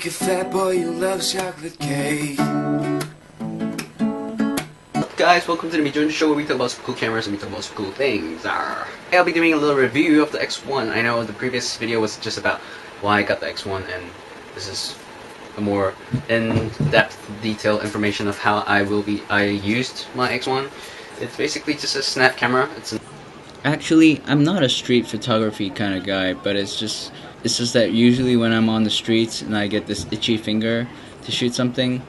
like a fat boy who loves chocolate cake. Guys, welcome to the Mijonju Show, where we talk about some cool cameras and we talk about some cool things. I'll be doing a little review of the X1. I know the previous video was just about why I got the X1, and this is a more in-depth, detailed information of how I used my X1. It's basically just a snap camera. Actually, I'm not a street photography kind of guy, but it's just that usually when I'm on the streets and I get this itchy finger to shoot something,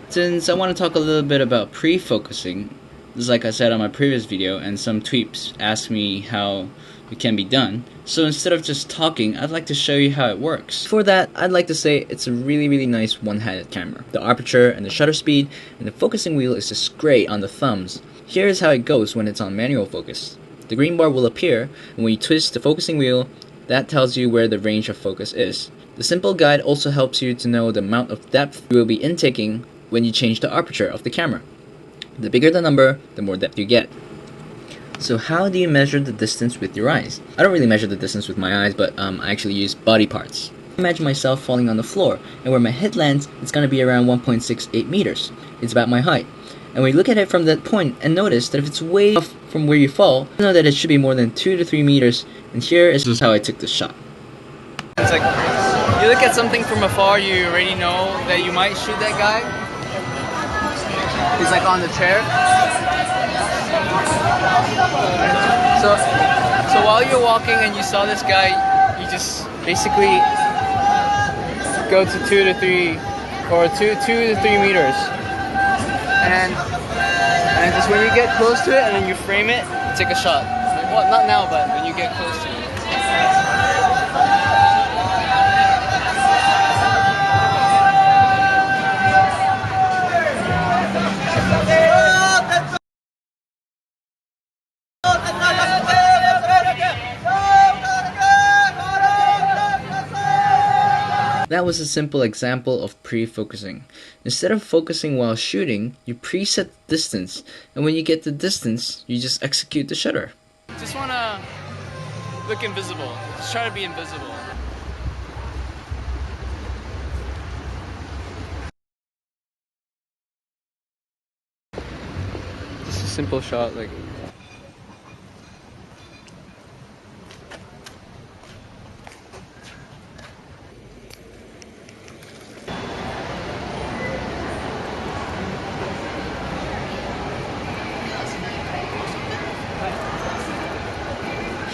since I want to talk a little bit about pre-focusing, just like I said on my previous video, and some tweeps asked me how it can be done. So instead of just talking, I'd like to show you how it works. For that, I'd like to say it's a really nice one-handed camera. The aperture and the shutter speed and the focusing wheel is just great on the thumbs. Here's how it goes when it's on manual focus. The green bar will appear, and when you twist the focusing wheel, that tells you where the range of focus is. The simple guide also helps you to know the amount of depth you will be intaking when you change the aperture of the camera. The bigger the number, the more depth you get. So how do you measure the distance with your eyes? I don't really measure the distance with my eyes, but I actually use body parts. Imagine myself falling on the floor, and where my head lands, it's going to be around 1.68 meters. It's about my height. And when you look at it from that point and notice that if it's way off from where you fall, you know that it should be more than 2 to 3 meters, and here is how I took the shot. It's like, you look at something from afar, you already know that you might shoot that guy. He's like on the chair. So while you're walking and you saw this guy, you just basically go to 2 to 3 meters. And just when you get close to it and then you frame it, take a shot. Well, not now, but when you get close to it. That was a simple example of pre-focusing. Instead of focusing while shooting, you preset the distance, and when you get the distance, you just execute the shutter. Just wanna look invisible. Just try to be invisible. Just a simple shot, like.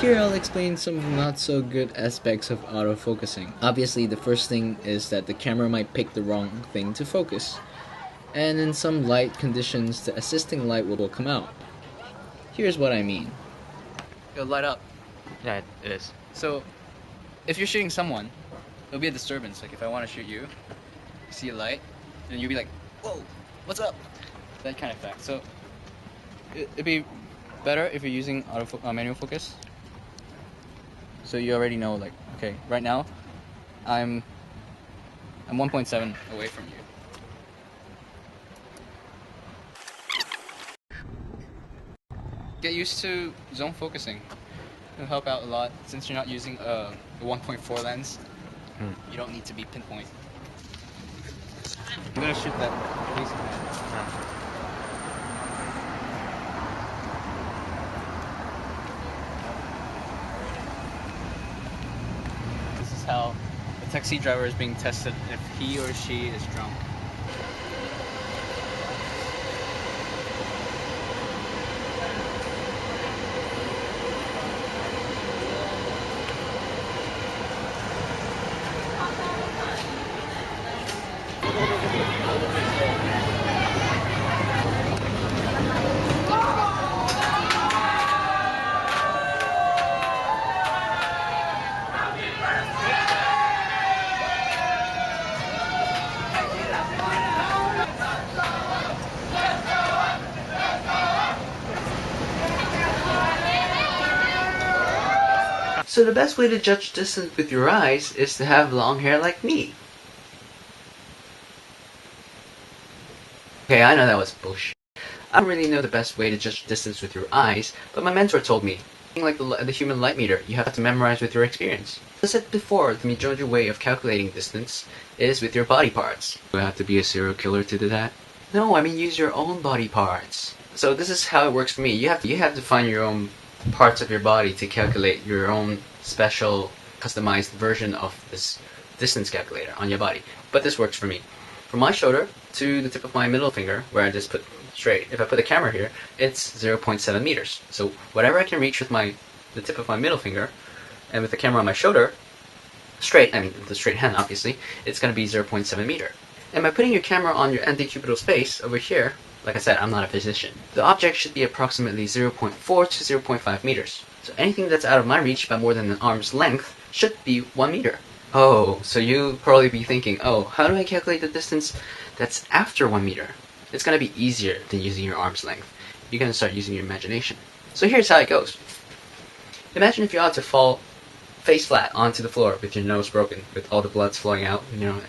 Here I'll explain some not so good aspects of autofocusing. Obviously, the first thing is that the camera might pick the wrong thing to focus, and in some light conditions the assisting light will come out. Here's what I mean. It'll light up. Yeah, it is. So, if you're shooting someone, there'll be a disturbance. Like if I want to shoot you, see a light, and you'll be like, "Whoa, what's up?" That kind of effect. So, it'd be better if you're using manual focus. So you already know, like, okay, right now, I'm 1.7 away from you. Get used to zone focusing. It'll help out a lot since you're not using the 1.4 lens. You don't need to be pinpoint. I'm gonna shoot that police man. This is how a taxi driver is being tested if he or she is drunk. So the best way to judge distance with your eyes is to have long hair like me. Okay, I know that was bullshit. I don't really know the best way to judge distance with your eyes, but my mentor told me, Like the human light meter, you have to memorize with your experience. As I said before, the Mijonju way of calculating distance is with your body parts. Do I have to be a serial killer to do that? No, I mean use your own body parts. So this is how it works for me. You have to find your own parts of your body to calculate your own special customized version of this distance calculator on your body. But this works for me. From my shoulder to the tip of my middle finger, where I just put straight, if I put the camera here, it's 0.7 meters. So whatever I can reach with the tip of my middle finger, and with the camera on my shoulder, straight, I mean the straight hand obviously, it's going to be 0.7 meter. And by putting your camera on your antecubital space over here, like I said, I'm not a physician, the object should be approximately 0.4 to 0.5 meters. So anything that's out of my reach by more than an arm's length should be 1 meter. Oh, so you'll probably be thinking, oh, how do I calculate the distance that's after 1 meter? It's going to be easier than using your arm's length. You're going to start using your imagination. So here's how it goes. Imagine if you ought to fall face flat onto the floor with your nose broken, with all the blood flowing out, and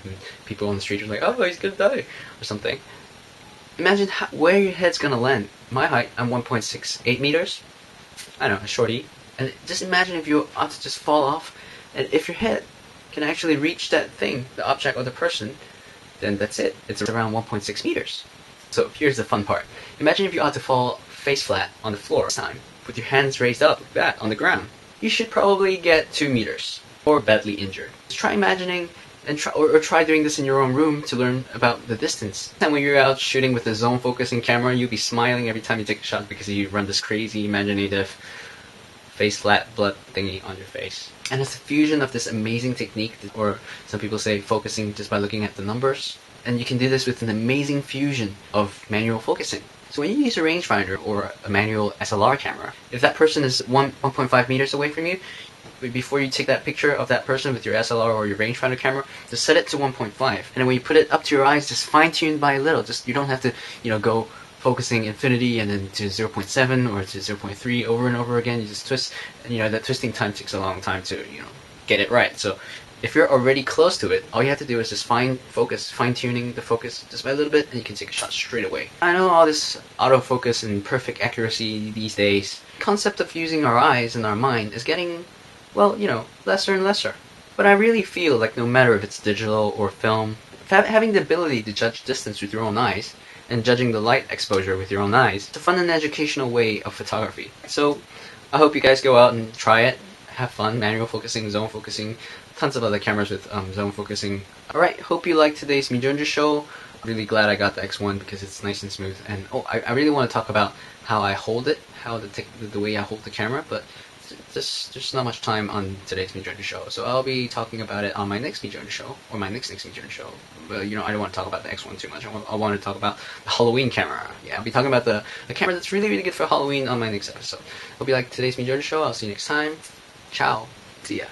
people on the street are like, oh, he's going to die, or something. Imagine where your head's going to land. My height, I'm 1.68 meters. I know, a shorty. And just imagine if you ought to just fall off, and if your head can actually reach that thing, the object or the person, then that's it. It's around 1.6 meters. So here's the fun part. Imagine if you ought to fall face flat on the floor this time, with your hands raised up like that on the ground. You should probably get 2 meters, or badly injured. Just try imagining and try doing this in your own room to learn about the distance. And when you're out shooting with a zone focusing camera, you'll be smiling every time you take a shot because you run this crazy imaginative face flat blood thingy on your face. And it's a fusion of this amazing technique, or some people say focusing just by looking at the numbers. And you can do this with an amazing fusion of manual focusing. So when you use a rangefinder or a manual SLR camera, if that person is 1.5 meters away from you, before you take that picture of that person with your SLR or your rangefinder camera, just set it to 1.5. And then when you put it up to your eyes, just fine-tune by a little. Just you don't have to, go focusing infinity and then to 0.7 or to 0.3 over and over again. You just twist, and that twisting time takes a long time to get it right. So if you're already close to it, all you have to do is just fine-tuning the focus just by a little bit, and you can take a shot straight away. I know all this autofocus and perfect accuracy these days. The concept of using our eyes and our mind is getting, lesser and lesser. But I really feel like no matter if it's digital or film, having the ability to judge distance with your own eyes, and judging the light exposure with your own eyes, it's a fun and educational way of photography. So I hope you guys go out and try it. Have fun, manual focusing, zone focusing, tons of other cameras with zone focusing. Alright, hope you liked today's Mijonju Show. Really glad I got the X1 because it's nice and smooth. And I really want to talk about how I hold it, how the way I hold the camera, but there's not much time on today's Mijonju Show. So I'll be talking about it on my next Mijonju Show, or my next Mijonju Show. But I don't want to talk about the X1 too much. I want to talk about the Halloween camera. Yeah, I'll be talking about the camera that's really, really good for Halloween on my next episode. Hope you like today's Mijonju Show. I'll see you next time. Ciao. See ya.